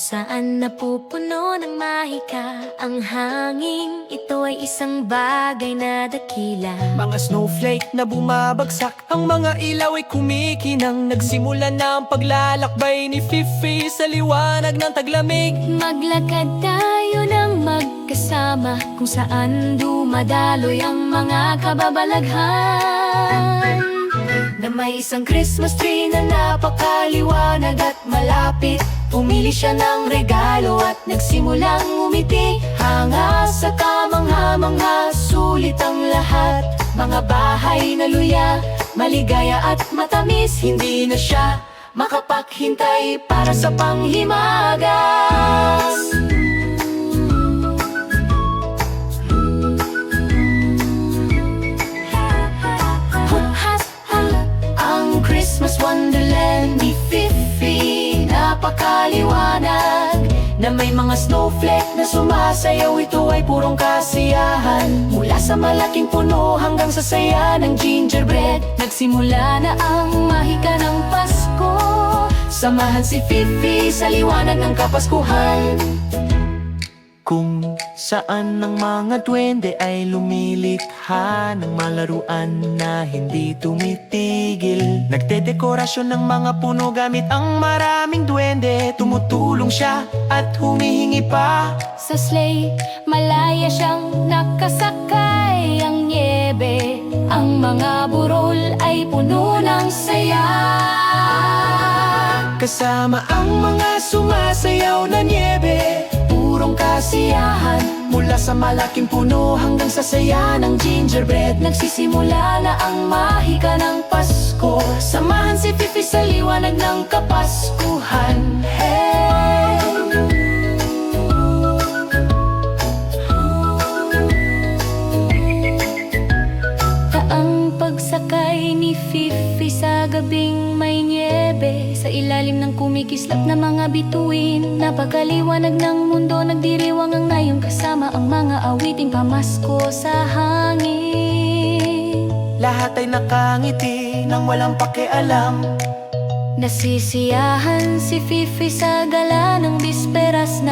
saan napupuno ng mahika ang hangin. Ito ay isang bagay na dakila. Mga snowflake na bumabagsak, ang mga ilaw ay kumikinang. Nagsimula na ang paglalakbay ni Fifi sa liwanag ng taglamig. Maglakad tayo ng magkasama kung saan dumadaloy ang mga kababalaghan. Na may isang Christmas tree na napakaliwanag at malapit. Pumili siya ng regalo at nagsimulang umiti. Hanga sa kamangha-mangha, sulit ang lahat. Mga bahay na luya, maligaya at matamis. Hindi na siya makapaghintay para sa panghimagas. Christmas Wonderland ni Fifi, napakaliwanag. Na may mga snowflake na sumasayaw, ito ay purong kasiyahan. Mula sa malaking puno hanggang sa saya ng gingerbread, nagsimula na ang mahika ng Pasko. Samahan si Fifi sa liwanag ng Kapaskuhan. Kung saan ang mga duwende ay lumilikha ng malaruan na hindi tumitigil. Nagdedekorasyon ng mga puno gamit ang maraming duwende. Tumutulong siya at humihingi pa. Sa sleigh, malaya siyang nakasakay. Ang niebe, ang mga burol ay puno ng saya. Kasama ang mga sumasayaw na niebe, purong kasiyahan. Mula sa malaking puno hanggang sa saya ng gingerbread, nagsisimula na ang mahika ng Pasko. Samahan si Fifi sa liwanag ng Kapaskuhan. Hey! Taang pagsakay ni Fifi sa gabing may niebe, sa ilalim ng kumikislap na mga bituin. Napakaliwanag ng mundo, nagdiriwang ang ngayon kasama ang mga awiting pamasko sa hangin. Lahat ay nakangiti nang walang pakialam. Nasisiyahan si Fifi sa gala ng bisperas na